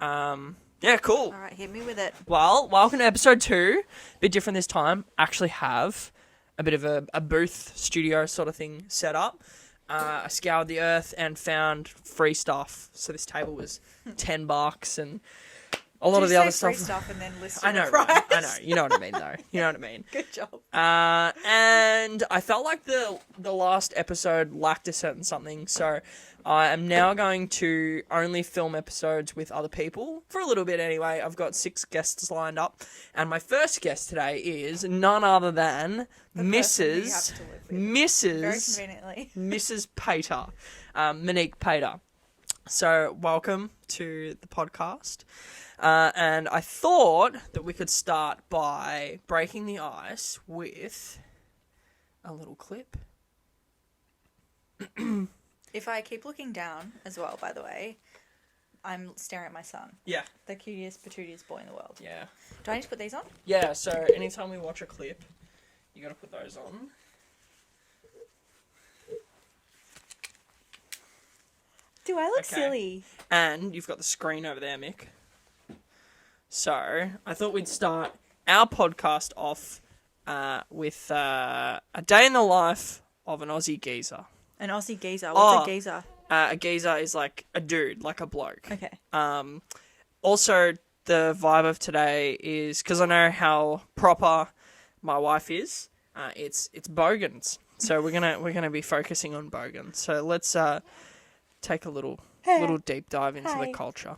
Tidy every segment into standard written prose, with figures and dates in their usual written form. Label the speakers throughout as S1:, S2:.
S1: Yeah, cool.
S2: All right, hit me with it.
S1: Well, welcome to episode 2. A bit different this time. Actually have a bit of a booth studio sort of thing set up. I scoured the earth and found free stuff. So this table was $10 and a lot of the other
S2: free
S1: stuff.
S2: stuff and then list
S1: I know,
S2: the price?
S1: right? I know. You know what I mean, though. You know what I mean.
S2: Good job.
S1: And I felt like the last episode lacked a certain something, so I am now going to only film episodes with other people for a little bit anyway. I've got 6 guests lined up, and my first guest today is none other than Mrs.
S2: Very conveniently.
S1: Mrs. Pater, Monique Pater. So welcome to the podcast. And I thought that we could start by breaking the ice with a little clip.
S2: If I keep looking down as well, by the way, I'm staring at my son.
S1: Yeah.
S2: The cutest, patootiest boy in the world.
S1: Yeah.
S2: Do I need to put these on?
S1: Yeah, so anytime we watch a clip, you gotta put those on.
S2: Do I look silly?
S1: And you've got the screen over there, Mick. So, I thought we'd start our podcast off with a day in the life of an Aussie geezer.
S2: An Aussie geezer? What's a geezer?
S1: A geezer is like a dude, like a bloke.
S2: Okay.
S1: Also, the vibe of today is, because I know how proper my wife is, it's Bogans. So we're gonna be focusing on Bogans. So let's take a little deep dive into the culture.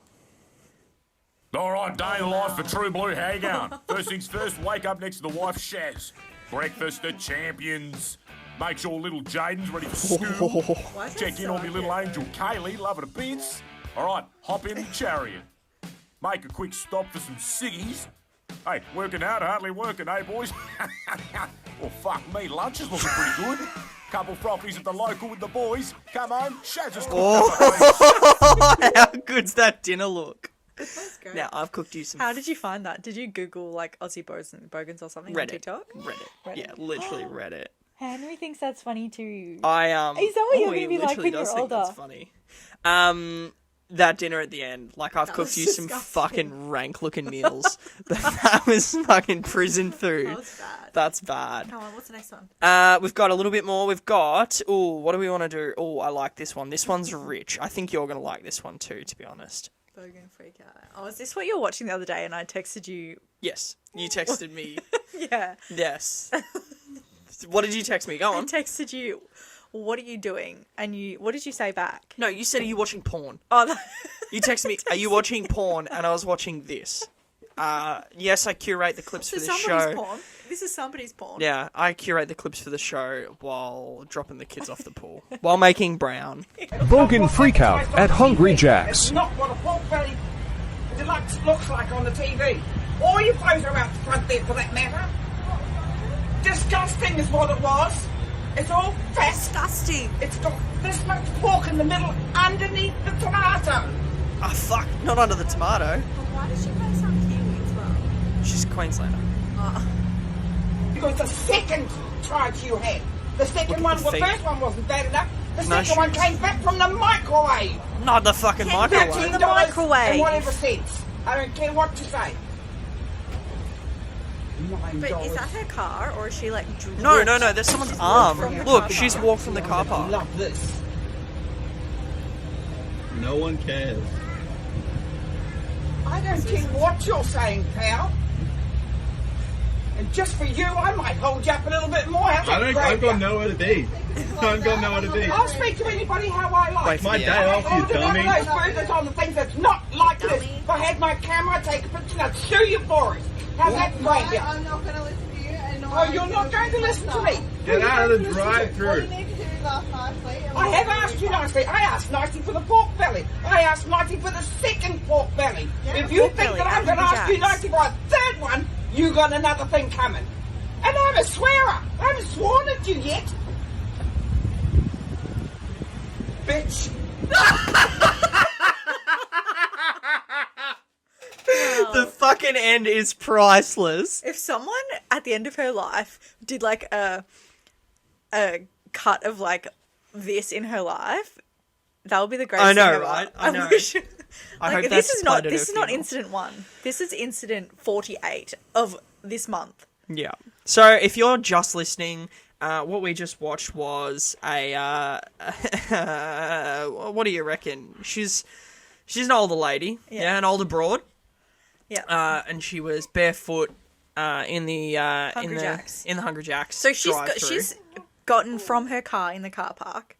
S3: All right, day in the life for True Blue. How you going? First things first, wake up next to the wife, Shaz. Breakfast at Champions. Make sure little Jaden's ready for school. Check in on me little angel Kaylee, love her to bits. All right, hop in the chariot. Make a quick stop for some ciggies. Hey, working out, hardly working, eh, boys? Well, fuck me, lunch is looking pretty good. Couple frothies at the local with the boys. Come on, Shaz has cooked up.
S1: How good's that dinner look?
S2: That's great.
S1: Now, I've cooked you some...
S2: How did you find that? Did you Google, like, Aussie Bogans or something on TikTok?
S1: Reddit. Yeah, literally Reddit.
S2: Henry thinks that's funny too.
S1: Is that
S2: what you're going to be like when you're older?
S1: That's funny. That dinner at the end, like I've cooked you some fucking rank looking meals. That was fucking prison food.
S2: That was bad.
S1: That's bad.
S2: Come on, what's the next one?
S1: We've got a little bit more. We've got, what do we want to do? Oh, I like this one. This one's rich. I think you're going to like this one too, to be honest.
S2: Bogan freak out. Oh, is this what you were watching the other day and I texted you?
S1: Yes, you texted me.
S2: Yeah.
S1: Yes. What did you text me? Go on.
S2: I texted you, what are you doing? And what did you say back?
S1: No, you said, are you watching porn?
S2: Oh, no.
S1: You texted me, are you watching porn? And I was watching this. Yes, I curate the clips for this show.
S2: Porn. This is somebody's porn.
S1: Yeah, I curate the clips for the show while dropping the kids off the pool. While making brown.
S4: Bogan freakout at Hungry Jack's.
S5: It's not what a pork belly looks like on the TV. Or your clothes are out the front there for that matter. Disgusting is what it was. It's all fat.
S2: Disgusting.
S5: It's got this much pork in the middle underneath the tomato.
S1: Ah, fuck. Not under the tomato.
S2: Why does she play some Kiwi as well?
S1: She's Queenslander.
S2: Oh.
S5: Because the second try you had. The second one, the first one wasn't bad enough. The second one came back from the microwave.
S1: Not the fucking microwave.
S2: From the microwave.
S5: And whatever cents. I don't care what you say.
S2: But is that her car, or is she like...
S1: No, there's someone's arm. Look, she's walked from the car park.
S5: Love this.
S6: No one cares.
S5: I don't care what you're saying, pal. And just for you, I might hold you up a little bit more.
S6: I've got nowhere to be. I've got nowhere to be.
S5: I'll speak to anybody how I like.
S1: Wait,
S6: My day off, you dummy.
S5: All those burgers on the things that's not like this. If I had my camera, I'd take a picture and I'd sue you for it. How's that great?
S7: I'm not going to listen to you. And
S5: Oh, you're not going to listen to me.
S6: Get out of the drive-through.
S7: What do you need to do last nicely?
S5: I have asked you nicely. I asked nicely for the pork belly. I asked nicely for the second pork belly.
S2: Yeah,
S5: if you
S2: pork
S5: think
S2: belly,
S5: that I'm going to ask you
S2: Jack's.
S5: nicely for a third one, you got another thing coming. And I'm a swearer. I haven't sworn at you yet. Bitch.
S1: The fucking end is priceless.
S2: If someone at the end of her life did like a cut of like this in her life, that would be the greatest
S1: I know,
S2: thing ever.
S1: right? I know.
S2: wish
S1: I hope
S2: this
S1: that's
S2: is not
S1: played at
S2: this
S1: her
S2: is not
S1: funeral.
S2: incident 1. This is incident 48 of this month.
S1: Yeah. So if you're just listening, what we just watched was a what do you reckon? She's an older lady, yeah, an older broad,
S2: Yeah.
S1: and she was barefoot in the
S2: Hungry Jacks.
S1: in the Hungry Jacks.
S2: So she's
S1: drive-through.
S2: gotten from her car in the car park.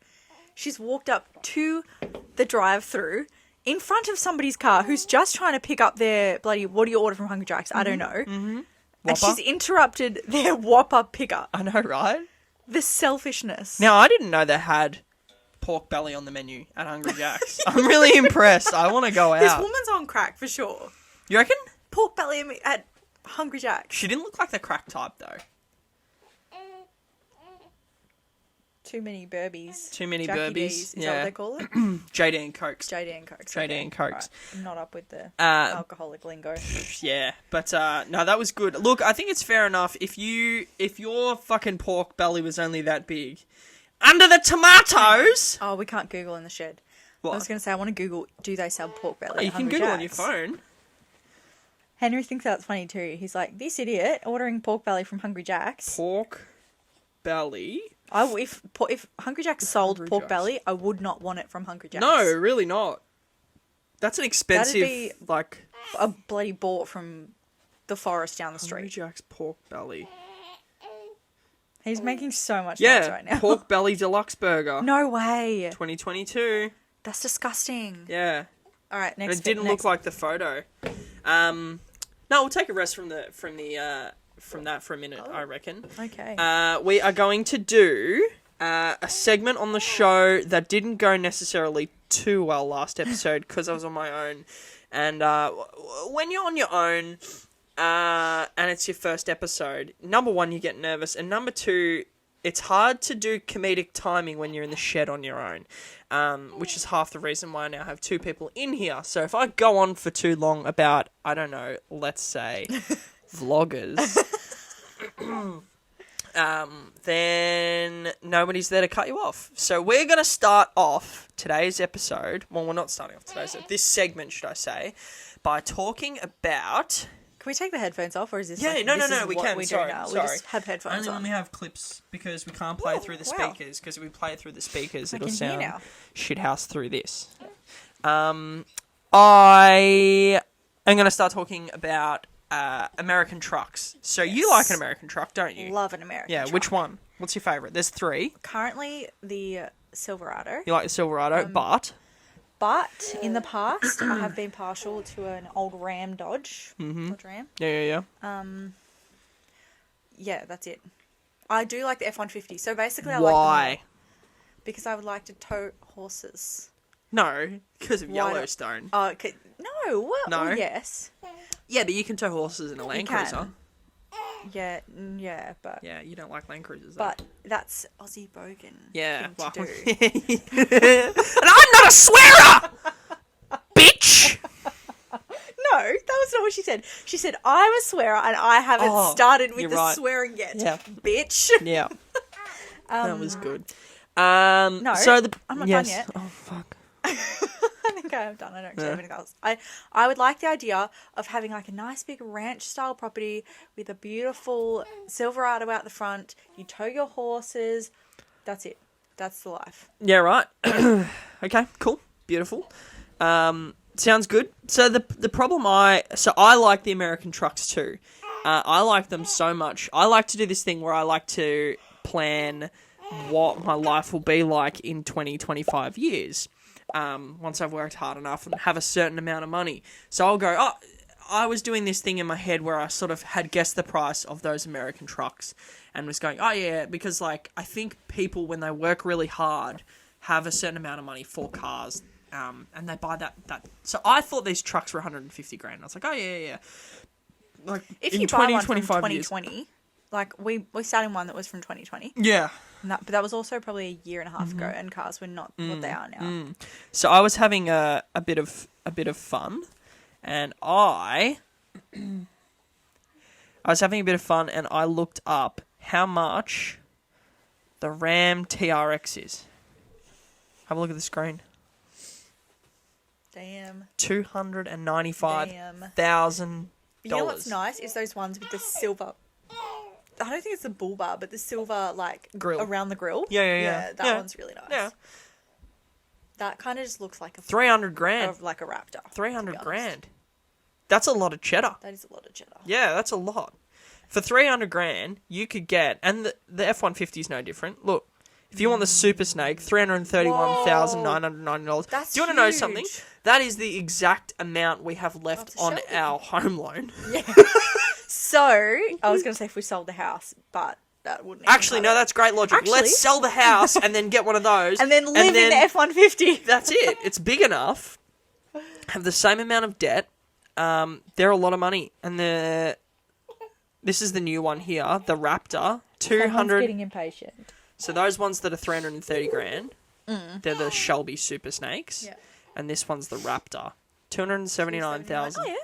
S2: She's walked up to the drive-through in front of somebody's car who's just trying to pick up their bloody, what do you order from Hungry Jacks? I don't know. Mm-hmm. And she's interrupted their Whopper pickup.
S1: I know, right?
S2: The selfishness.
S1: Now I didn't know they had pork belly on the menu at Hungry Jacks. I'm really impressed. I want to go out.
S2: This woman's on crack for sure.
S1: You reckon?
S2: Pork belly at Hungry Jacks.
S1: She didn't look like the crack type though.
S2: Too many burbies.
S1: Too many
S2: Jackie
S1: burbies.
S2: D's, is that
S1: Yeah.
S2: what they call it?
S1: JD and Cokes.
S2: JD and Cokes.
S1: JD and Cokes.
S2: Right. I'm not up with the alcoholic lingo.
S1: Yeah, but no, that was good. Look, I think it's fair enough if your fucking pork belly was only that big, under the tomatoes.
S2: Oh, we can't Google in the shed.
S1: What?
S2: I was going to say, I want to Google, do they sell pork belly?
S1: You
S2: at
S1: can
S2: Hungry
S1: Google on your
S2: Jacks?
S1: phone.
S2: Henry thinks that's funny too. He's like, this idiot ordering pork belly from Hungry Jacks.
S1: Pork belly.
S2: If Hungry Jacks sold
S1: Hungry
S2: pork
S1: Jacks.
S2: belly, I would not want it from Hungry Jacks.
S1: No, really not. That's an expensive,
S2: be-
S1: like
S2: A bloody bought from the forest down the
S1: Hungry
S2: street.
S1: Jack's pork belly.
S2: He's making so much noise right now.
S1: Pork belly deluxe burger.
S2: No way.
S1: 2022.
S2: That's disgusting.
S1: Yeah.
S2: All right,
S1: And
S2: next.
S1: it didn't look like the photo. No, we'll take a rest from that for a minute, I reckon.
S2: Okay.
S1: We are going to do a segment on the show that didn't go necessarily too well last episode because I was on my own. And when you're on your own and it's your first episode, number one, you get nervous. And number two, it's hard to do comedic timing when you're in the shed on your own, which is half the reason why I now have two people in here. So if I go on for too long about, I don't know, let's say, vloggers, then nobody's there to cut you off. So we're going to start off today's episode, well, we're not starting off today's, this segment, should I say, by talking about...
S2: Can we take the headphones off, or is this?
S1: Yeah,
S2: like,
S1: no,
S2: this is
S1: we
S2: what
S1: can.
S2: we do
S1: Sorry,
S2: now?
S1: sorry.
S2: We just have headphones
S1: Only
S2: on.
S1: when we have clips, because we can't play through the
S2: wow.
S1: speakers, because if we play it through the speakers,
S2: I
S1: it'll
S2: can hear
S1: sound
S2: now.
S1: shithouse through this. I am going to start talking about American trucks. So you like an American truck, don't you?
S2: Love an American.
S1: Yeah,
S2: truck.
S1: which one? What's your favourite? There's three.
S2: Currently, the Silverado.
S1: You like the Silverado, but...
S2: But in the past, I have been partial to an old Ram Dodge.
S1: Mm-hmm.
S2: Dodge Ram.
S1: Yeah.
S2: Yeah, that's it. I do like the F-150. So basically, I like them
S1: Why?
S2: all because I would like to tow horses.
S1: No, because of
S2: Why not?
S1: Yellowstone.
S2: Oh, okay. No. Well,
S1: No?
S2: yes.
S1: Yeah, but you can tow horses in a Land
S2: can.
S1: Cruiser.
S2: Yeah, but
S1: Yeah, you don't like Land Cruisers, though.
S2: but that's Aussie Bogan.
S1: Yeah,
S2: thing
S1: well,
S2: to do.
S1: and I'm not a swearer, bitch.
S2: No, that was not what she said. She said, I'm a swearer and I haven't
S1: Oh,
S2: started with
S1: you're
S2: the
S1: right.
S2: swearing yet.
S1: Yeah.
S2: Bitch.
S1: Yeah, that was good.
S2: No,
S1: so
S2: I'm not
S1: yes.
S2: done yet.
S1: Oh fuck.
S2: I think I am done. I don't actually have anything else. I would like the idea of having like a nice big ranch style property with a beautiful Silverado out the front. You tow your horses. That's it. That's the life.
S1: Yeah, right. Okay, cool, beautiful. Sounds good. So the problem I like the American trucks too. I like them so much. I like to do this thing where I like to plan what my life will be like in 20, 25 years. Once I've worked hard enough and have a certain amount of money. So I'll go, oh, I was doing this thing in my head where I sort of had guessed the price of those American trucks and was going, oh yeah, because like, I think people when they work really hard have a certain amount of money for cars, and they buy that. So I thought these trucks were 150 grand. I was like, oh yeah. Like
S2: If
S1: in
S2: you
S1: 20,
S2: buy one from
S1: 25 years.
S2: 2020, like we sat in one that was from 2020.
S1: Yeah.
S2: But that was also probably a year and a half
S1: Mm-hmm.
S2: ago, and cars were not what they are now.
S1: So I was having a bit of fun, and I was having a bit of fun, and I looked up how much the Ram TRX is. Have a look at the screen.
S2: Damn.
S1: $295,000.
S2: You know what's nice is those ones with the silver. I don't think it's the bull bar, but the silver like
S1: Grill.
S2: around the grill.
S1: Yeah.
S2: That one's really nice.
S1: Yeah.
S2: That kind of just looks like a
S1: $300,000.
S2: of like a raptor.
S1: $300,000. That's a lot of cheddar.
S2: That is a lot of cheddar.
S1: Yeah, that's a lot. For $300,000, you could get, and the F-150 is no different. Look, if you want the Super Snake, $331,990.
S2: That's
S1: Do you want to know
S2: huge.
S1: something? That is the exact amount we have left on
S2: Shelby.
S1: our home loan.
S2: So I was going to say if we sold the house, but that wouldn't.
S1: Actually,
S2: even
S1: no,
S2: cover
S1: that's great logic.
S2: Actually-
S1: Let's sell the house and then get one of those.
S2: it. And then live in the F-150.
S1: That's it. It's big enough. Have the same amount of debt. They're a lot of money, and this is the new one here, the Raptor,
S2: Someone's
S1: 200.
S2: getting impatient.
S1: So those ones that are $330,000, they're the Shelby Super Snakes,
S2: Yeah.
S1: and this one's the Raptor, $279,000.
S2: Oh yeah.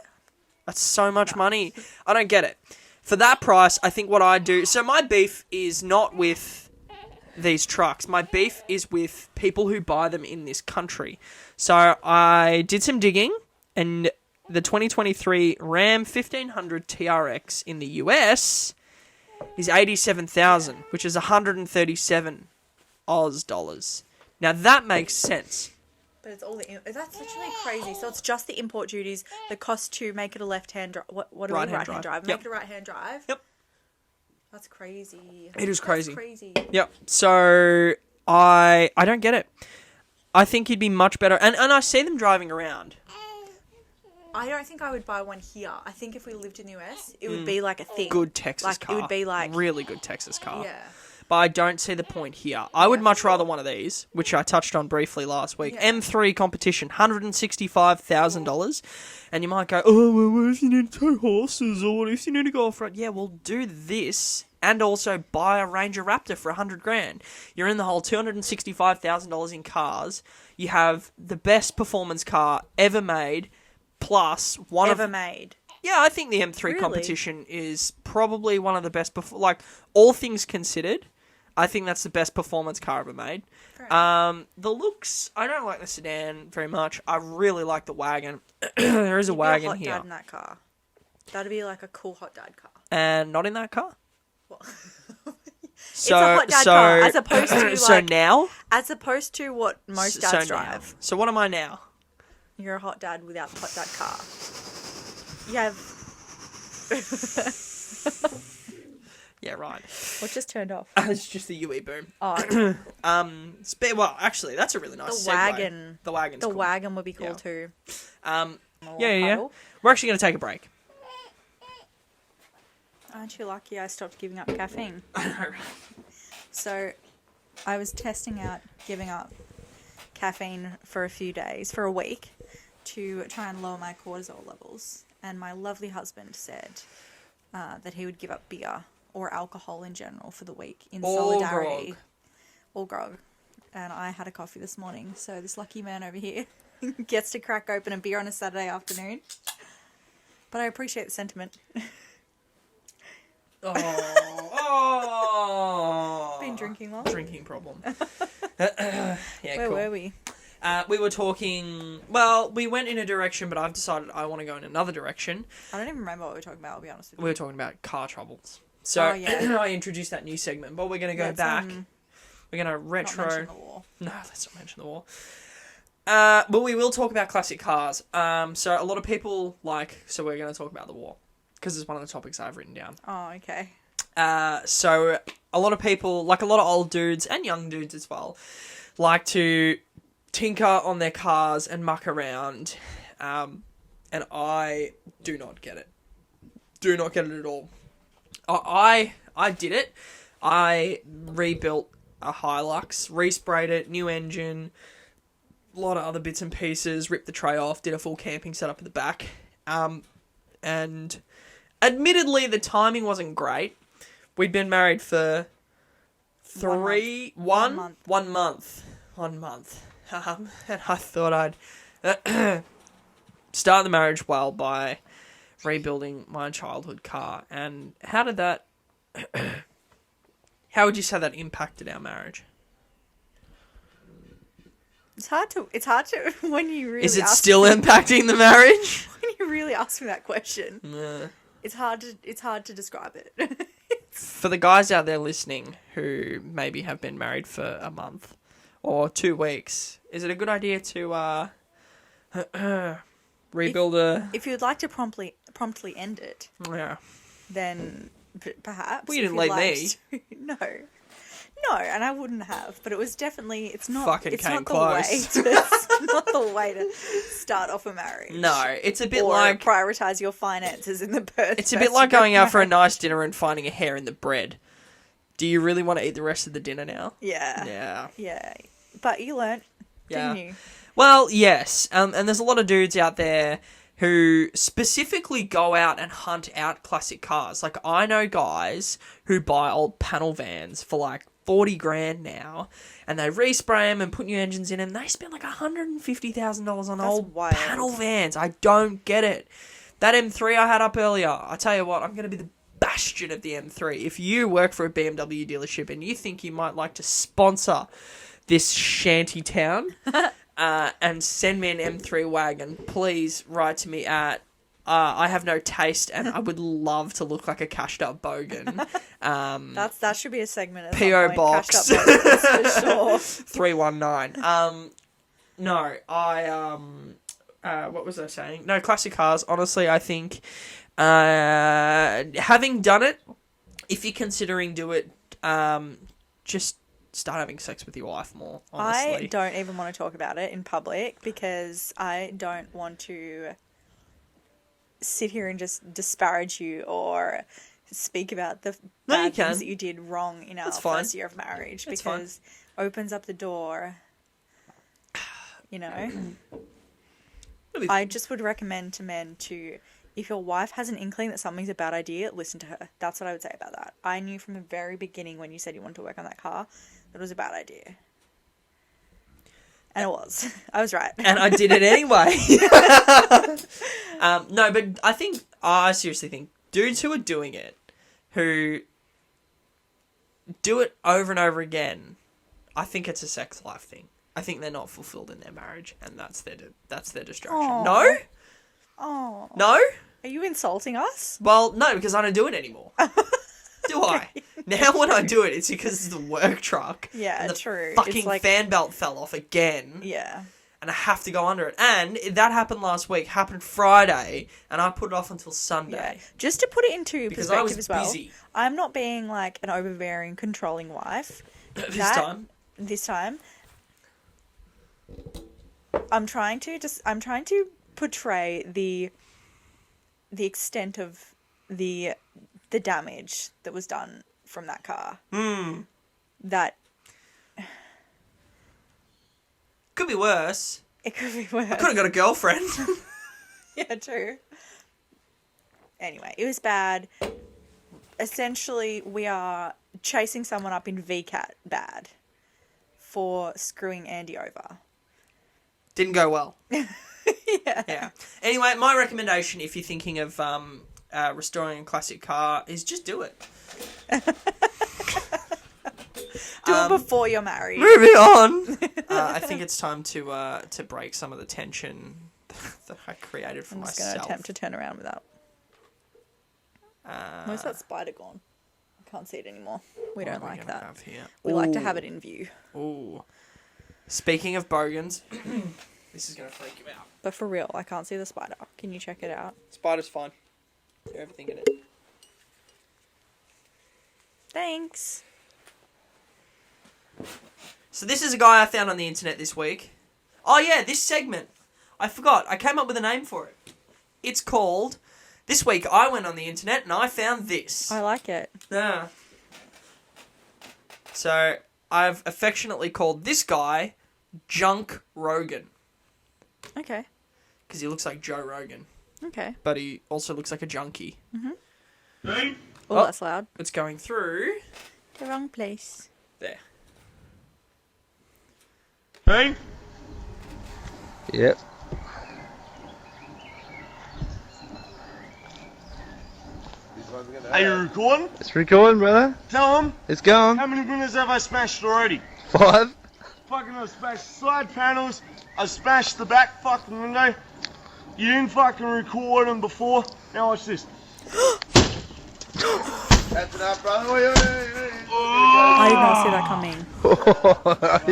S1: That's so much money. I don't get it. For that price, I think what I do. So my beef is not with these trucks. My beef is with people who buy them in this country. So I did some digging, and the 2023 Ram 1500 TRX in the US is $87,000, which is 137 Oz dollars. Now that makes sense.
S2: But it's all that's literally crazy. So it's just the import duties, the cost to make it a left-hand drive. What are we? Right-hand drive.
S1: Yep.
S2: Make it a right-hand drive.
S1: Yep.
S2: That's crazy.
S1: It is crazy.
S2: That's crazy.
S1: Yep. So I don't get it. I think you'd be much better, and I see them driving around.
S2: I don't think I would buy one here. I think if we lived in the US, it would be like a thing.
S1: Good Texas
S2: like,
S1: car.
S2: It would be like
S1: really good Texas car.
S2: Yeah.
S1: But I don't see the point here. I would much rather one of these, which I touched on briefly last week.
S2: Yeah.
S1: M3 competition, $165,000. And you might go, oh, well, what if you need 2 horses? Or what if you need to go off-road? Yeah, well, do this and also buy a Ranger Raptor for $100,000. You're in the whole $265,000 in cars. You have the best performance car ever made, plus one
S2: Ever
S1: of...
S2: made.
S1: Yeah, I think the M3
S2: Really?
S1: competition is probably one of the best, like, all things considered, I think that's the best performance car ever made. The looks, I don't like the sedan very much. I really like the wagon. There is a
S2: You'd be
S1: wagon
S2: hot
S1: here.
S2: dad in that car. That'd be like a cool hot dad car.
S1: And not in that car.
S2: Well,
S1: So,
S2: a hot dad car, as opposed to,
S1: so
S2: like-
S1: now?
S2: as opposed to what most
S1: So
S2: dads
S1: now.
S2: drive.
S1: So what am I now?
S2: You're a hot dad without the hot dad car. You have
S1: Yeah, right.
S2: what just turned off?
S1: It's just the UE boom.
S2: Oh,
S1: Well, actually, that's a really nice
S2: the
S1: segue.
S2: wagon.
S1: The wagon's
S2: The
S1: cool.
S2: wagon would be cool
S1: Yeah.
S2: too.
S1: Yeah.
S2: Puddle.
S1: We're actually going to take a break.
S2: Aren't you lucky I stopped giving up caffeine?
S1: I know.
S2: So, I was testing out giving up caffeine for a week, to try and lower my cortisol levels. And my lovely husband said that he would give up beer or alcohol in general for the week in solidarity. Or grog. And I had a coffee this morning, so this lucky man over here gets to crack open a beer on a Saturday afternoon. But I appreciate the sentiment.
S1: Oh.
S2: Been drinking long.
S1: Drinking problem. Yeah,
S2: Where
S1: cool.
S2: were we?
S1: We were talking. Well, we went in a direction, but I've decided I want to go in another direction.
S2: I don't even remember what we were talking about, I'll be honest with you.
S1: We were talking about car troubles. So
S2: Oh, yeah.
S1: I introduced that new segment, but we're going to go
S2: Let's,
S1: back. We're going to
S2: Not
S1: retro.
S2: mention the war.
S1: No, let's not mention the war. But we will talk about classic cars. So a lot of people so we're going to talk about the war because it's one of the topics I've written down.
S2: Oh, okay.
S1: So a lot of people, like a lot of old dudes and young dudes as well, like to tinker on their cars and muck around. And I do not get it. Do not get it at all. I did it. I rebuilt a Hilux, resprayed it, new engine, a lot of other bits and pieces, ripped the tray off, did a full camping setup at the back. And admittedly, the timing wasn't great. We'd been married for 1 month. And I thought I'd start the marriage well by rebuilding my childhood car. And how did that... How would you say that impacted our marriage?
S2: It's hard to when you really
S1: Is it
S2: ask
S1: still impacting the marriage?
S2: when you really ask me that question.
S1: Nah.
S2: It's hard to describe it.
S1: For the guys out there listening who maybe have been married for a month or 2 weeks, is it a good idea to rebuild
S2: If you'd like to promptly end it,
S1: Yeah.
S2: then perhaps.
S1: Well, you
S2: if
S1: didn't
S2: you'd
S1: leave
S2: like to- No, and I wouldn't have. But it was definitely. It's not.
S1: Fucking
S2: it's
S1: came
S2: not
S1: close.
S2: the way. It's not the way to start off a marriage.
S1: No, it's a bit
S2: or
S1: like
S2: prioritize your finances in the birth.
S1: it's a bit like going out for a nice dinner and finding a hair in the bread. Do you really want to eat the rest of the dinner now?
S2: Yeah.
S1: Yeah.
S2: But you learnt,
S1: Yeah.
S2: didn't you?
S1: Well, yes. And there's a lot of dudes out there who specifically go out and hunt out classic cars. Like, I know guys who buy old panel vans for like 40 grand now, and they respray them and put new engines in them. They spend like $150,000 on old
S2: wild.
S1: panel vans. I don't get it. That M3 I had up earlier, I tell you what, I'm going to be the bastion of the M3. If you work for a BMW dealership and you think you might like to sponsor this shanty town and send me an M3 wagon, please write to me at I have no taste and I would love to look like a cashed up bogan.
S2: That should be a segment. At
S1: P.O.
S2: some point.
S1: Box.
S2: Cashed up boxes for sure.
S1: 319. No, what was I saying? No, classic cars. Honestly, I think having done it, if you're considering do it, just start having sex with your wife more, honestly.
S2: I don't even want to talk about it in public because I don't want to sit here and just disparage you or speak about the
S1: No, you
S2: bad things
S1: can.
S2: that you did wrong in our
S1: That's fine.
S2: first year of marriage
S1: That's
S2: because opens up the door, you know. I just would recommend to men to, if your wife has an inkling that something's a bad idea, listen to her. That's what I would say about that. I knew from the very beginning when you said you wanted to work on that car that it was a bad idea. And it was. I was right.
S1: And I did it anyway. No, but I seriously think dudes who are doing it, who do it over and over again, I think it's a sex life thing. I think they're not fulfilled in their marriage, and that's their distraction.
S2: Aw.
S1: No?
S2: Oh.
S1: No?
S2: Are you insulting us?
S1: Well, no, because I don't do it anymore. Do I? Now when I do it, it's because it's the work truck.
S2: Yeah,
S1: and the
S2: true.
S1: Fucking
S2: It's like-
S1: fan belt fell off again.
S2: Yeah.
S1: And I have to go under it. And that happened last week, happened Friday, and I put it off until Sunday.
S2: Yeah. Just to put it into
S1: Because I was
S2: perspective as well,
S1: busy.
S2: I'm not being like an overbearing, controlling wife. This time, I'm trying to portray the extent of the damage that was done from that car. That
S1: Could be worse.
S2: it could be worse.
S1: I could have got a girlfriend.
S2: Yeah, true. Anyway, it was bad. Essentially, we are chasing someone up in VCAT bad for screwing Andy over.
S1: Didn't go well.
S2: Yeah.
S1: Yeah. Anyway, my recommendation, if you're thinking of restoring a classic car, is just do it.
S2: Do it before you're married.
S1: Moving on. I think it's time to break some of the tension that I created for
S2: I'm just
S1: myself.
S2: going to attempt to turn around without. Where's that spider gone? I can't see it anymore. We don't
S1: What are
S2: like
S1: gonna
S2: that.
S1: have here?
S2: We like to have it in view.
S1: Ooh. Speaking of bogans, this is going to freak you out.
S2: But for real, I can't see the spider. Can you check it out?
S1: Spider's fine. Do everything in it.
S2: Thanks.
S1: So this is a guy I found on the internet this week. Oh yeah, this segment. I forgot. I came up with a name for it. It's called... This week I went on the internet and I found this.
S2: I like it.
S1: Yeah. So I've affectionately called this guy Junk Rogan.
S2: Okay.
S1: Because he looks like Joe Rogan.
S2: Okay.
S1: But he also looks like a junkie.
S2: Oh,
S1: Oh.
S2: that's loud.
S1: It's going through...
S2: The wrong place.
S1: There.
S6: Hey?
S8: Yep.
S6: Are you recording?
S8: It's recording, brother.
S6: Tell them,
S8: It's going.
S6: how many winners have I smashed already?
S8: 5.
S6: Fucking I smashed side panels. I smashed the back fucking window. You didn't fucking record them before. Now watch this. That's enough, brother.
S2: I did not see that coming.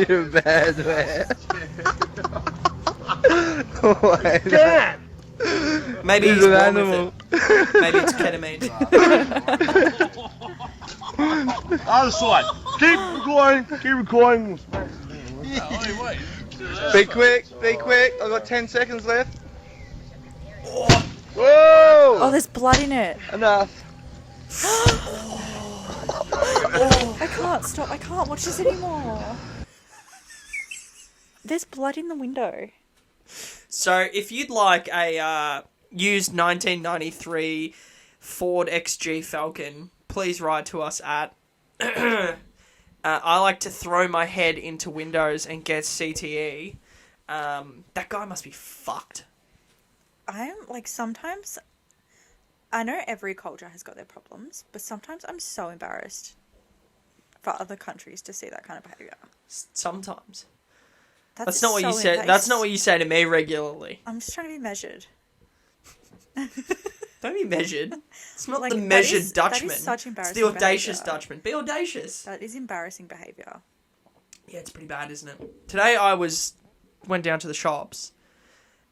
S8: You're bad, man.
S6: Dad!
S1: Maybe he's
S8: He's an
S1: born
S8: animal.
S1: with it. Maybe it's ketamine.
S6: Other side. Keep recording.
S8: Be quick. I've got 10 seconds left. Whoa!
S2: Oh, there's blood in it.
S8: Enough.
S2: I can't stop. I can't watch this anymore. There's blood in the window.
S1: So if you'd like a used 1993 Ford XG Falcon, please write to us at... I like to throw my head into windows and get CTE. That guy must be fucked.
S2: I'm like, sometimes I know every culture has got their problems, but sometimes I'm so embarrassed for other countries to see that kind of behavior.
S1: Sometimes.
S2: That's
S1: That's not what
S2: so
S1: you said. That's not what you say to me regularly.
S2: I'm just trying to be measured.
S1: Don't be measured. It's not
S2: Like,
S1: the
S2: that
S1: measured
S2: is-
S1: Dutchman.
S2: that is such
S1: It's
S2: embarrassing
S1: the audacious
S2: behaviour.
S1: Dutchman. Be audacious.
S2: That is embarrassing behavior.
S1: Yeah, it's pretty bad, isn't it? Today went down to the shops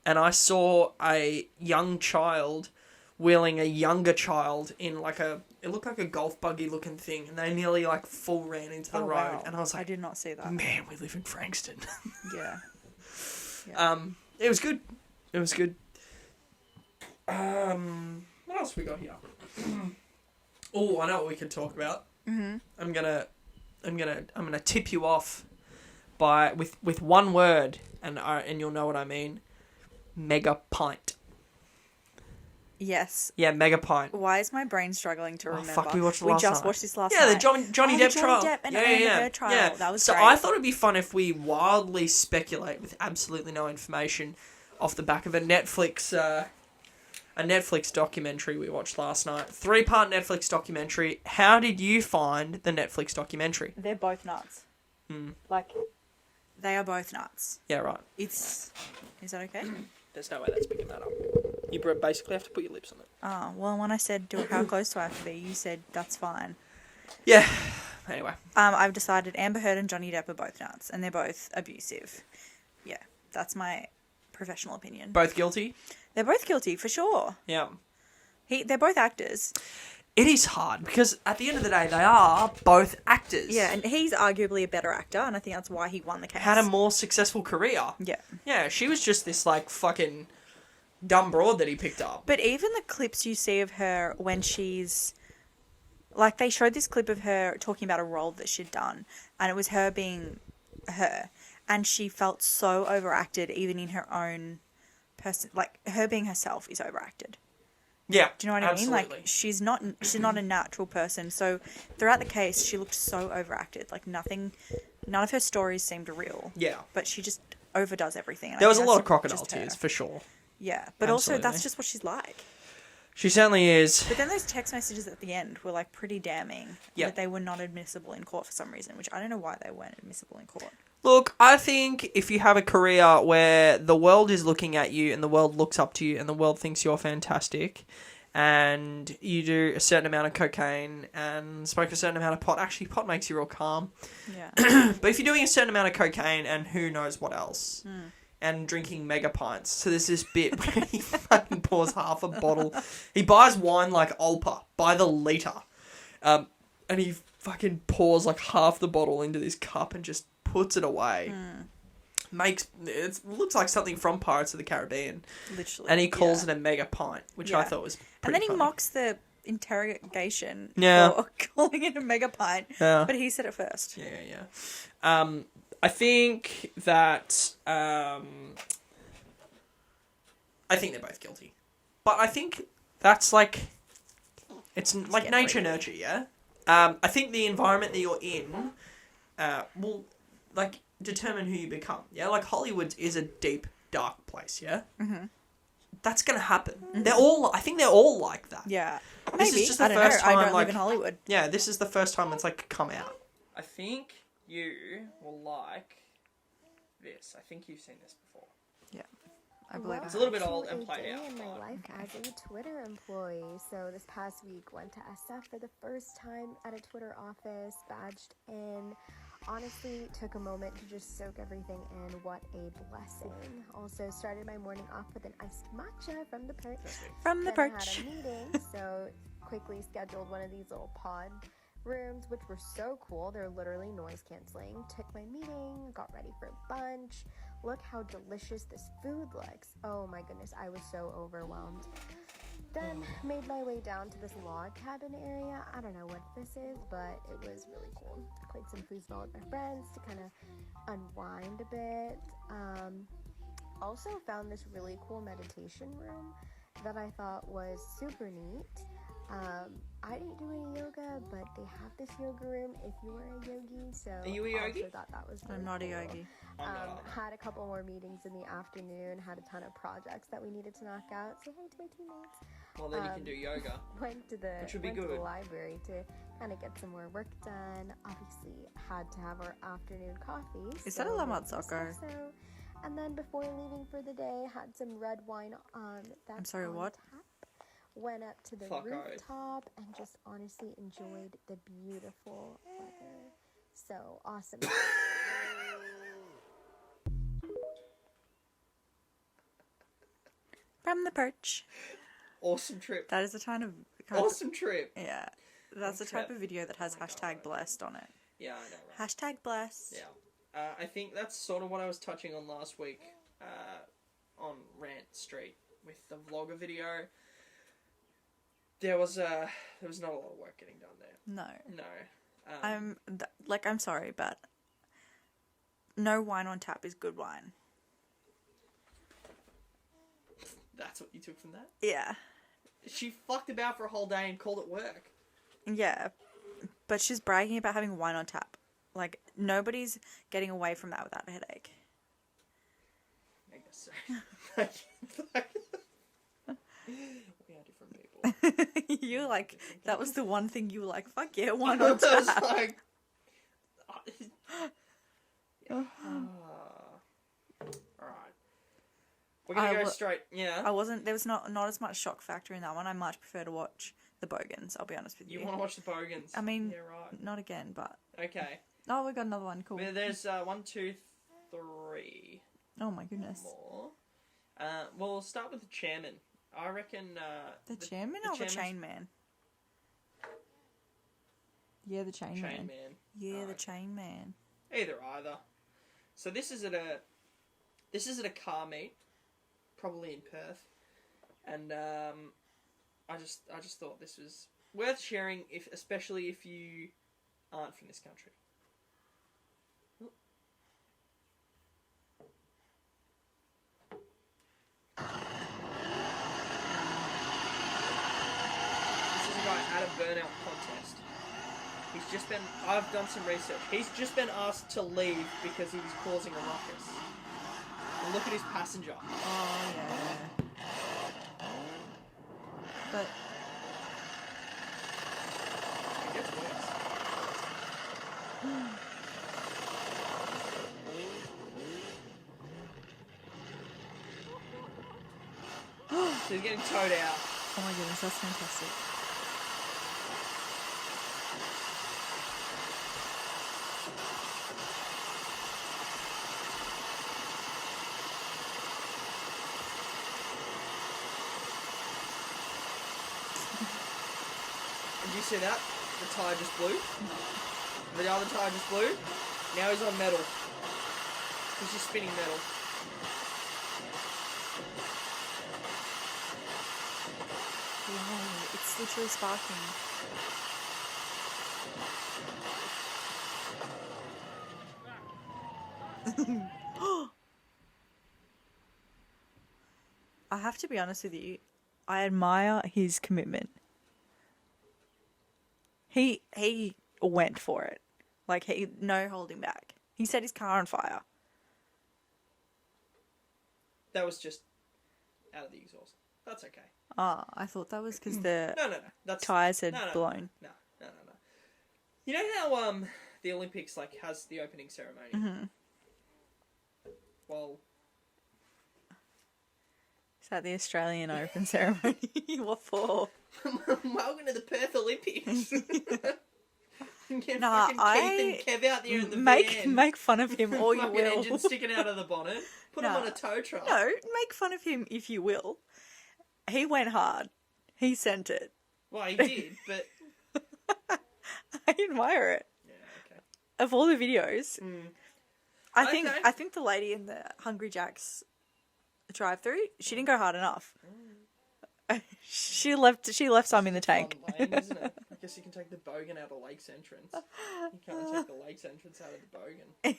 S1: and I saw a young child wheeling a younger child in it looked like a golf buggy looking thing, and they nearly full ran into the road.
S2: Wow.
S1: And I was like,
S2: I did not see that.
S1: man, we live in Frankston.
S2: Yeah.
S1: It was good. It was good. What else we got here? Oh, I know what we can talk about.
S2: Mm-hmm.
S1: I'm gonna tip you off with one word, and you'll know what I mean. Mega pint.
S2: Yes.
S1: Yeah, mega pint.
S2: Why is my brain struggling to remember?
S1: Fuck, we watched it last
S2: just
S1: night.
S2: watched this last
S1: Yeah,
S2: night.
S1: the Johnny Depp trial.
S2: Johnny Depp and
S1: yeah,
S2: Amber Heard trial.
S1: Yeah.
S2: That was
S1: so
S2: great.
S1: I thought it'd be fun if we wildly speculate with absolutely no information off the back of a Netflix documentary we watched last night. 3-part Netflix documentary. How did you find the Netflix documentary?
S2: They're both nuts. Like, they are both nuts.
S1: Yeah, right.
S2: Is that okay?
S1: There's no way that's picking that up. You basically have to put your lips on it.
S2: Oh, well, when I said, how close do I have to be, you said, that's fine.
S1: Yeah. Anyway.
S2: I've decided Amber Heard and Johnny Depp are both nuts, and they're both abusive. Yeah, that's my professional opinion.
S1: Both guilty?
S2: They're both guilty, for sure.
S1: Yeah.
S2: They're both actors.
S1: It is hard, because at the end of the day, they are both actors.
S2: Yeah, and he's arguably a better actor, and I think that's why he won the case.
S1: Had a more successful career.
S2: Yeah.
S1: Yeah, she was just this, fucking dumb broad that he picked up.
S2: But even the clips you see of her when she's... Like, they showed this clip of her talking about a role that she'd done, and it was her being her. And she felt so overacted, even in her own person. Like, her being herself is overacted.
S1: Yeah,
S2: Do you know what
S1: absolutely.
S2: I mean? Like, she's not a natural person. So throughout the case, she looked so overacted. Like, none of her stories seemed real.
S1: Yeah.
S2: But she just overdoes everything. And
S1: There
S2: I
S1: was a
S2: think
S1: lot
S2: that's
S1: of crocodile
S2: just her.
S1: tears, for sure.
S2: Yeah, but also
S1: Absolutely.
S2: that's just what she's like.
S1: She certainly is.
S2: But then those text messages at the end were pretty damning.
S1: Yeah.
S2: That they were not admissible in court for some reason, which I don't know why they weren't admissible in court.
S1: Look, I think if you have a career where the world is looking at you and the world looks up to you and the world thinks you're fantastic, and you do a certain amount of cocaine and smoke a certain amount of pot. Actually, pot makes you real calm.
S2: Yeah.
S1: But if you're doing a certain amount of cocaine and who knows what else, and drinking mega pints, so there's this bit where he fucking pours half a bottle. He buys wine like Olpa by the litre, and he fucking pours half the bottle into this cup and just puts it away. It looks like something from Pirates of the Caribbean.
S2: Literally.
S1: And he calls it a mega pint, which I thought was pretty
S2: And then he
S1: funny.
S2: mocks the interrogation
S1: Yeah.
S2: for calling it a mega pint.
S1: Yeah.
S2: But he said it first.
S1: Yeah. I think that I think they're both guilty, but I think that's it's like nature nurture, yeah. I think the environment that you're in will determine who you become. Yeah, Hollywood is a deep, dark place. Yeah. Mm-hmm. That's gonna happen. Mm-hmm. I think they're all like that.
S2: Yeah.
S1: This
S2: Maybe.
S1: is just the
S2: I don't
S1: first
S2: know.
S1: time,
S2: I don't live in Hollywood.
S1: Yeah, this is the first time it's come out. I think you will like this. I think you've seen this before.
S2: Yeah, I believe
S1: It's a little bit
S9: to
S1: old and
S9: a
S1: played
S9: day
S1: out.
S9: in my
S1: but-
S9: life as a Twitter employee. So this past week, went to SF for the first time at a Twitter office, badged in. Honestly, took a moment to just soak everything in. What a blessing. Also started my morning off with an iced matcha from the Perch.
S2: From the
S9: Then I
S2: Perch.
S9: had a meeting, so quickly scheduled one of these little pod rooms, which were so cool. They're literally noise canceling. Took my meeting, got ready for lunch. Look how delicious this food looks. Oh my goodness, I was so overwhelmed. Then made my way down to this log cabin area. I don't know what this is, but it was really cool. Played some foosball with my friends to kind of unwind a bit. Also found this really cool meditation room that I thought was super neat. I didn't do any yoga, but they have this yoga room if you are a yogi. So
S1: Are you a yogi?
S9: also thought that was really
S2: I'm not a
S9: cool.
S2: yogi.
S9: Had a couple more meetings in the afternoon. Had a ton of projects that we needed to knock out. Say hi to my teammates.
S1: Well, then you can do yoga.
S9: Went to the
S1: Which would be
S9: went to the
S1: good.
S9: library to kind of get some more work done. Obviously, had to have our afternoon coffee.
S2: Is that a
S9: so
S2: La
S9: made some
S2: Mazzocco?
S9: espresso. And then before leaving for the day, had some red wine on.
S2: I'm sorry,
S9: on
S2: what?
S9: Tap. Went up to the
S1: Fuck, alright.
S9: rooftop and just honestly enjoyed the beautiful weather. So awesome.
S2: From the Perch.
S1: Awesome trip.
S2: That is the kind of
S1: Awesome trip.
S2: yeah. That's the type of video that has hashtag blessed on it.
S1: Yeah, I know, right?
S2: Hashtag blessed.
S1: Yeah. I think that's sort of what I was touching on last week on Rant Street with the vlogger video. There was not a lot of work getting done there.
S2: No.
S1: No.
S2: I'm sorry, but no wine on tap is good wine.
S1: That's what you took from that?
S2: Yeah.
S1: She fucked about for a whole day and called it work.
S2: Yeah. But she's bragging about having wine on tap. Like, nobody's getting away from that without a headache.
S1: I guess so. We are different people.
S2: You like, that was the one thing you were like, fuck yeah, wine on tap.
S1: Like, yeah. Alright. We're gonna go straight. Yeah.
S2: There was not as much shock factor in that one. I much prefer to watch the Bogans, I'll be honest with you.
S1: You want to watch the Bogans?
S2: I mean,
S1: yeah, right.
S2: not again, but.
S1: Okay.
S2: Oh, we got another one, cool.
S1: Well, there's 1, 2, 3
S2: Oh my goodness.
S1: more. We'll start with the chairman. I reckon.
S2: The chairman or the chain man? Yeah, the chain man.
S1: Chain man.
S2: Yeah, the
S1: Alright.
S2: chain man.
S1: Either. So this is at a car meet, probably in Perth, and I just thought this was worth sharing, especially if you aren't from this country. This is a guy at a burnout contest. I've done some research. He's just been asked to leave because he was causing a ruckus. And look at his passenger.
S2: Oh, yeah. But,
S1: It gets worse. So he's getting towed out.
S2: oh my goodness, that's fantastic.
S1: And do you see that? The tyre just blew. The other tyre just blew. Now he's on metal. He's just spinning metal.
S2: Wow, it's literally sparking. I have to be honest with you. I admire his commitment. He went for it. Like, no holding back. He set his car on fire.
S1: That was just out of the exhaust. That's okay.
S2: Ah, I thought that was because the
S1: No. That's
S2: tires had
S1: no.
S2: blown.
S1: No. You know how the Olympics has the opening ceremony?
S2: Mm-hmm.
S1: 12.
S2: Is that the Australian Open ceremony? What for?
S1: Welcome to the Perth Olympics. Get
S2: Nah,
S1: fucking Keith and Kev out there in the van.
S2: make fun of him all you
S1: Fucking
S2: will.
S1: engine sticking out of the bonnet. Put him
S2: Nah.
S1: on a tow truck.
S2: No, make fun of him if you will. He went hard. He sent it.
S1: Well, he did, but
S2: I admire it.
S1: yeah, okay.
S2: Of all the videos, I think
S1: Okay.
S2: I think the lady in the Hungry Jack's drive-through, she didn't go hard enough. She left some in the tank.
S1: Fun lane, isn't it? I guess you can take the Bogan out of Lake's entrance. You can't take the Lake's entrance out of the Bogan.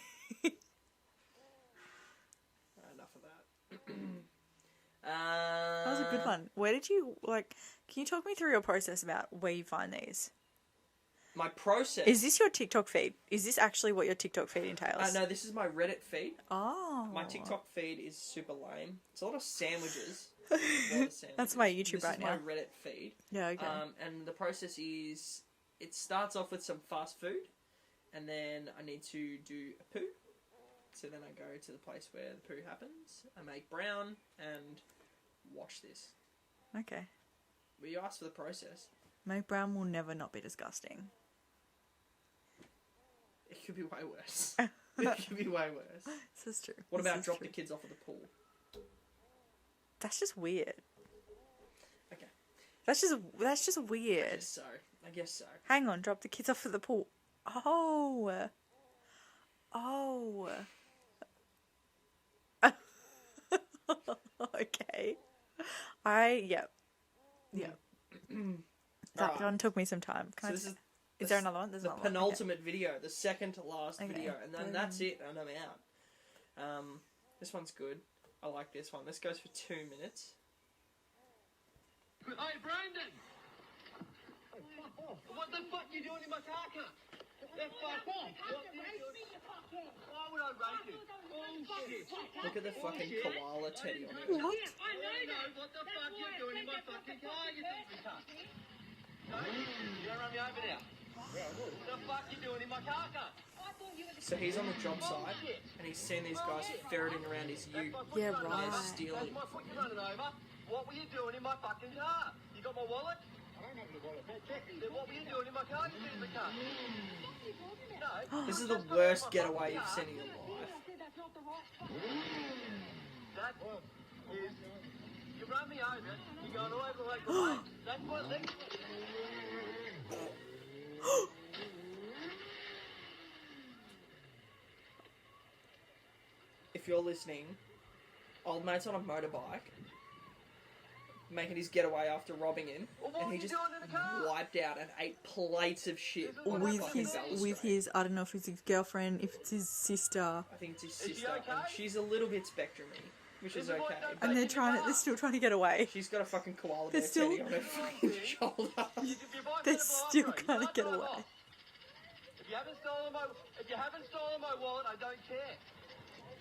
S1: Enough of that.
S2: That was a good one. Where did you can you talk me through your process about where you find these?
S1: My process.
S2: Is this your TikTok feed? Is this actually what your TikTok feed entails?
S1: No, this is my Reddit feed.
S2: Oh.
S1: My TikTok feed is super lame. It's a lot of sandwiches. A lot of sandwiches.
S2: That's my YouTube
S1: this
S2: right
S1: is
S2: now.
S1: my Reddit feed.
S2: Yeah, okay.
S1: And the process is, it starts off with some fast food, and then I need to do a poo. So then I go to the place where the poo happens. I make brown and wash this.
S2: Okay.
S1: Well, you asked for the process.
S2: Meg Brown will never not be disgusting.
S1: It could be way worse. It could be way worse.
S2: This is true.
S1: What
S2: This
S1: about
S2: is
S1: drop
S2: true.
S1: the kids off at the pool?
S2: That's just weird.
S1: Okay.
S2: That's just
S1: I
S2: weird.
S1: guess so.
S2: Hang on, drop the kids off at the pool. Oh. Okay. Yep. That
S1: Alright.
S2: one took me some time.
S1: So this
S2: Is there another one? There's
S1: the
S2: another one.
S1: penultimate video, the second to last
S2: Okay.
S1: video, and then that's it, and I'm out. This one's good. I like this one. This goes for 2 minutes.
S6: Hey, Brandon! What the fuck you doing in my car? That fuck off! Why would I race you? Bullshit!
S1: Look at the fucking koala teddy on it.
S2: What?
S6: I know what the fuck you're doing in my fucking car, you think we can't? No? You gonna run me over now? What the fuck you doing in my car?
S1: So he's on the job site, and he's seen these guys ferreting around his ute.
S2: Yeah,
S1: And
S2: right.
S1: they're stealing
S6: That's my foot you're running over. What were you doing in my fucking car? You got my wallet? I don't have the wallet. Then what were you doing in my car, you piece of car? No.
S1: This is the worst getaway you've seen in your life.
S6: That is... You run me over, you're going all over like the way. That's what...
S1: If you're listening, old mate's on a motorbike, making his getaway after robbing him, and he just wiped out and ate plates of shit on the fucking balustrade.
S2: I don't know if it's his girlfriend, if it's his sister.
S1: I think it's his sister, and she's a little bit spectrumy, which is okay. But
S2: And they're still trying to get away.
S1: she's got a fucking koala
S2: They're
S1: bear
S2: still-
S1: teddy on her fucking shoulder.
S2: They're still trying to get away.
S6: If you haven't stolen my wallet, I don't care.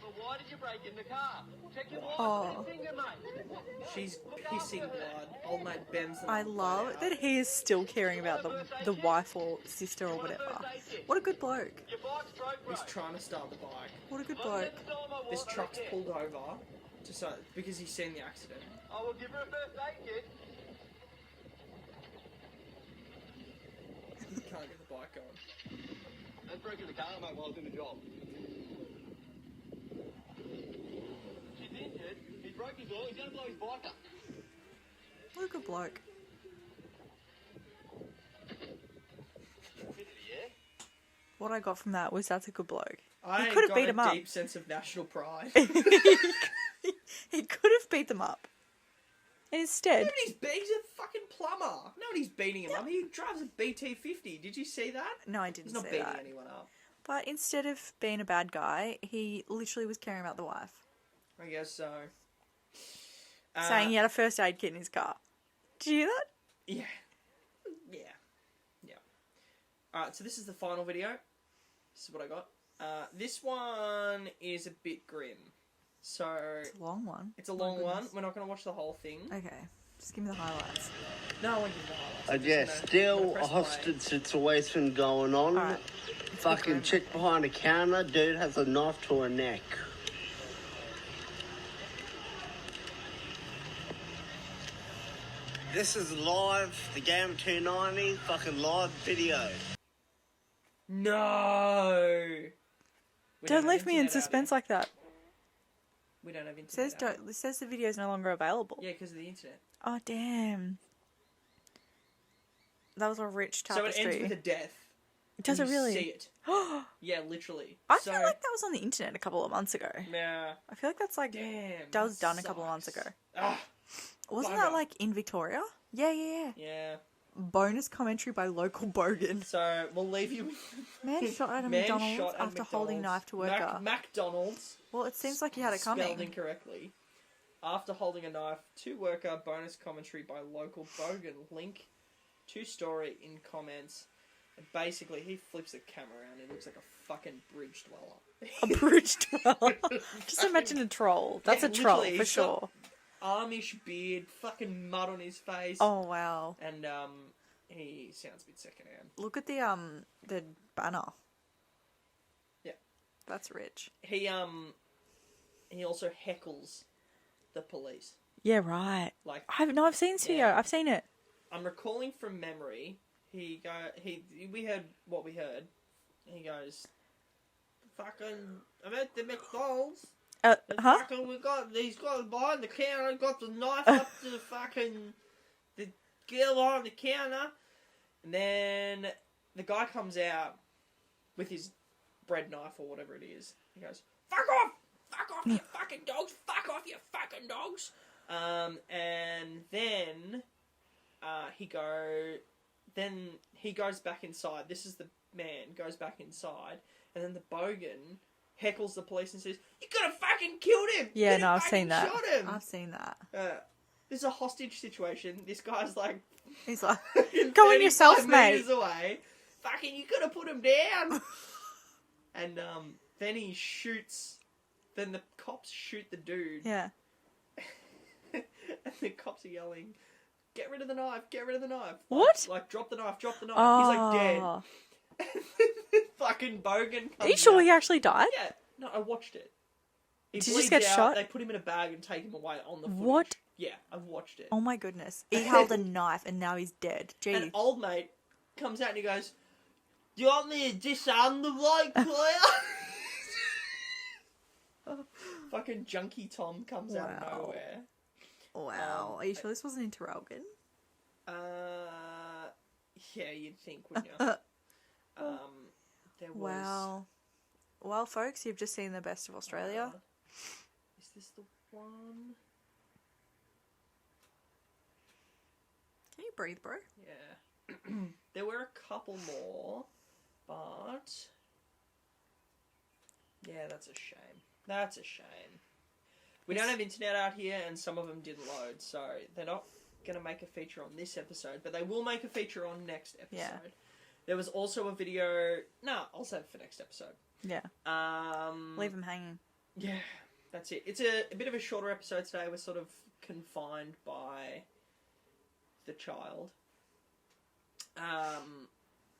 S6: But why did you break in the car? Check your wallet.
S2: Oh.
S6: Finger, mate.
S1: She's pissing blood. Old mate Ben's the
S2: I
S1: one
S2: love
S1: out.
S2: that he is still caring about the wife or sister or whatever. What a good bloke.
S6: Your bike's broke, bro.
S1: He's trying to start the bike.
S2: What a good
S6: If I
S2: bloke.
S6: haven't stolen my wallet,
S1: This
S6: I don't
S1: truck's
S6: care.
S1: pulled over because he's seen the accident.
S6: I will give her a first aid kit.
S1: He can't get the bike going.
S6: Let's break in the car, mate, while I was doing the job. She's injured. He broke his oil. He's going to blow his bike up.
S2: What a good bloke. What I got from that was that's a good bloke.
S1: I
S2: could have
S1: got
S2: beat
S1: a
S2: him up.
S1: deep sense of national pride.
S2: He could have beat them up. And instead,
S1: He's a fucking plumber. Nobody's beating him up. He drives a BT50. Did you see that?
S2: no, I
S1: He's
S2: didn't
S1: not
S2: say
S1: beating
S2: that.
S1: anyone up.
S2: But instead of being a bad guy, he literally was caring about the wife.
S1: I guess so.
S2: Saying he had a first aid kit in his car. Did you hear that?
S1: Yeah. Alright, so this is the final video. This is what I got. This one is a bit grim. So,
S2: It's a long one.
S1: it's a
S2: My
S1: long one.
S2: goodness.
S1: We're not going to watch the whole thing.
S2: Okay. Just give me the highlights.
S1: No, I won't give you the highlights. I'm
S8: Yeah,
S1: just gonna
S8: still
S1: press
S8: a
S1: play.
S8: hostage situation going on.
S2: Alright.
S8: Fucking chick behind the counter, dude has a knife to her neck. This is live, the game 290, fucking live video.
S1: No. We
S2: Don't
S1: have
S2: leave me in
S1: internet out
S2: suspense
S1: here.
S2: like that.
S1: We don't have internet.
S2: Says
S1: out here.
S2: it says the video is no longer available.
S1: Yeah, because of the internet.
S2: Oh damn. That was a rich
S1: So
S2: tapestry.
S1: it ends with a death.
S2: Does
S1: and
S2: it
S1: you
S2: really?
S1: See it. Yeah, literally.
S2: I
S1: so,
S2: feel like that was on the internet a couple of months ago.
S1: Yeah.
S2: I feel like that's like
S1: Damn.
S2: that was done a
S1: sucks.
S2: couple of months ago.
S1: Ah,
S2: Wasn't
S1: bugger.
S2: that like in Victoria? Yeah.
S1: Yeah.
S2: Bonus commentary by local Bogan.
S1: So we'll leave you with
S2: Man shot at a
S1: man
S2: McDonald's
S1: shot at
S2: after holding knife to worker.
S1: McDonald's.
S2: Well, it seems like you had it
S1: Spelled
S2: coming.
S1: incorrectly. After holding a knife to worker, bonus commentary by local Bogan. Link to story in comments. And basically, he flips the camera around. He looks like a fucking bridge dweller.
S2: A bridge dweller. Just imagine a troll. That's
S1: Yeah,
S2: a troll
S1: literally,
S2: for
S1: he's got
S2: sure.
S1: Armish beard, fucking mud on his face.
S2: Oh wow!
S1: And he sounds a bit secondhand.
S2: Look at the banner.
S1: Yeah,
S2: that's rich.
S1: He also heckles the police.
S2: Yeah, right.
S1: Like
S2: I've seen this video.
S1: Yeah.
S2: I've seen it.
S1: I'm recalling from memory. We heard what we heard. He goes, "Fucking, I'm at the McDonald's.
S2: Huh?
S1: Fucking, he's got behind the counter, got the knife up to the fucking the girl behind the counter, and then the guy comes out with his bread knife or whatever it is. He goes, fuck off, you fucking dogs, fuck off, you fucking dogs." And then he goes back inside. This is the man goes back inside, and then the Bogan heckles the police and says, "You could have fucking killed him."
S2: Yeah,
S1: You
S2: no, I've
S1: fucking
S2: seen that.
S1: Shot him.
S2: I've seen that.
S1: This is a hostage situation. This guy's like,
S2: He's like, "Go in yourself,
S1: 35
S2: mate."
S1: meters away. Fucking, you could have put him down. And then he shoots. Then the cops shoot the dude.
S2: Yeah.
S1: And the cops are yelling, "Get rid of the knife! Get rid of the knife!"
S2: What?
S1: Like drop the knife! Drop the knife!
S2: Oh.
S1: He's like dead. Fucking Bogan comes
S2: Are you sure
S1: out.
S2: he actually died?
S1: Yeah. No, I watched it. He
S2: Did you just
S1: bleeds
S2: get
S1: out,
S2: shot?
S1: They put him in a bag and take him away on the footage.
S2: What?
S1: Yeah, I've watched it.
S2: Oh my goodness. He held a knife and now he's dead. Jeez.
S1: And old mate comes out and he goes, "Do you want me to disarm the bloke, player?" Fucking Junkie Tom comes out of
S2: Wow.
S1: nowhere.
S2: Wow. Are you sure this wasn't in Terrelgan?
S1: Yeah, you'd think, wouldn't you? There was...
S2: Wow. Well, folks, you've just seen the best of Australia.
S1: Is this the one?
S2: Can you breathe, bro?
S1: Yeah. There were a couple more, but... Yeah, that's a shame. That's a shame. We don't have internet out here, and some of them didn't load, so they're not going to make a feature on this episode, but they will make a feature on next episode.
S2: Yeah.
S1: There was also a video... Nah, I'll save it for next episode.
S2: Yeah. Leave them hanging.
S1: Yeah, that's it. It's a bit of a shorter episode today. We're sort of confined by the child.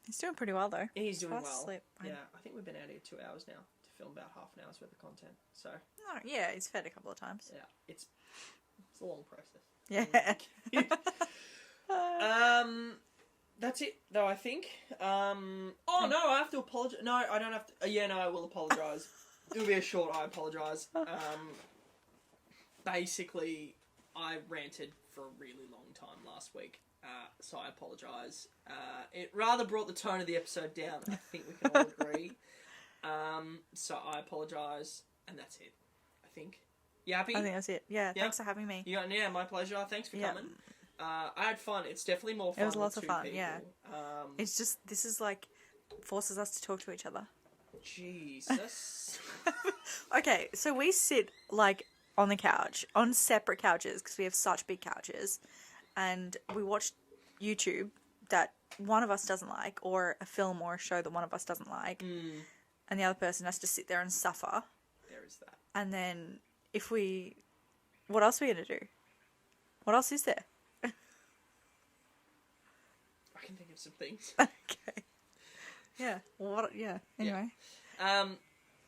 S2: He's doing pretty well, though.
S1: He's doing
S2: fast
S1: well.
S2: asleep.
S1: Yeah, I think we've been out here 2 hours now to film about half an hour's worth of content. So
S2: Oh, yeah, he's fed a couple of times.
S1: yeah, it's a long process.
S2: Yeah.
S1: That's it, though, I think. Oh, no, I have to apologise. No, I don't have to. Yeah, no, I will apologise. It'll be a short I apologise. Basically, I ranted for a really long time last week, so I apologise. It rather brought the tone of the episode down, I think we can all agree. So I apologise, and that's it, I think. You happy?
S2: I think that's it. Yeah, thanks for having me.
S1: Yeah, my pleasure. Thanks for coming. I had fun. It's definitely more fun.
S2: It was lots
S1: with
S2: of
S1: two
S2: fun,
S1: people.
S2: yeah. It's just, this is like, forces us to talk to each other.
S1: Jesus.
S2: Okay, so we sit, like, on the couch, on separate couches, because we have such big couches, and we watch YouTube that one of us doesn't like, or a film or a show that one of us doesn't like, and the other person has to sit there and suffer.
S1: There is that.
S2: And then, what else are we going to do? What else is there?
S1: I can think of some things.
S2: Okay. Yeah. Well, anyway.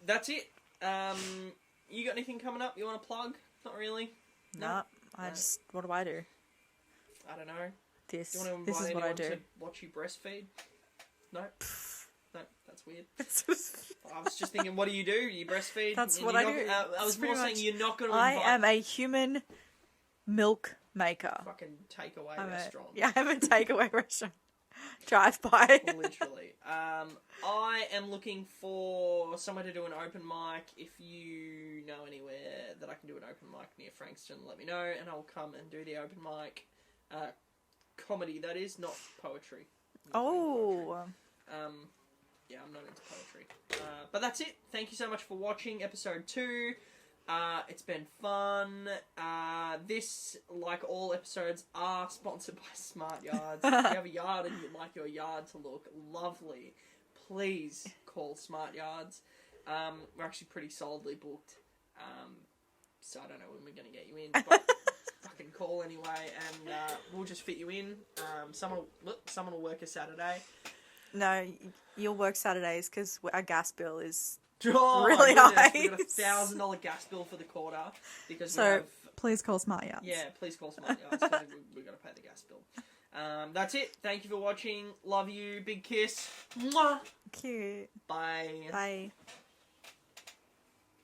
S1: That's it. You got anything coming up you want to plug? Not really.
S2: Nah, what do I do?
S1: I don't know.
S2: This
S1: Do you want to
S2: is
S1: invite
S2: what I
S1: anyone
S2: do.
S1: to watch you breastfeed? No? No, that's weird. I was just thinking, what do? You breastfeed?
S2: That's
S1: And
S2: what
S1: you're
S2: I
S1: not-
S2: do.
S1: I was
S2: It's
S1: more
S2: pretty
S1: saying you're not going to
S2: I
S1: invite
S2: am a human milk maker.
S1: fucking takeaway
S2: I'm
S1: restaurant.
S2: I'm a takeaway restaurant. Drive by.
S1: Literally. I am looking for somewhere to do an open mic. If you know anywhere that I can do an open mic near Frankston, let me know, and I'll come and do the open mic. Comedy, that is, not poetry.
S2: Oh.
S1: Yeah, I'm not into poetry. But that's it. Thank you so much for watching episode 2. It's been fun. This, like all episodes, are sponsored by Smart Yards. If you have a yard and you'd like your yard to look lovely, please call Smart Yards. We're actually pretty solidly booked. So I don't know when we're going to get you in, but fucking call anyway, and we'll just fit you in. Someone will work a Saturday.
S2: No, you'll work Saturdays because our gas bill is
S1: Oh,
S2: really
S1: my
S2: high.
S1: goodness. We got a $1,000 gas bill for the quarter because we
S2: So
S1: have.
S2: please call Smart Yards.
S1: Yeah, please call Smart Yards because we've got to pay the gas bill. That's it. Thank you for watching. Love you. Big kiss. Mwah.
S2: Cute.
S1: Bye.
S2: Bye.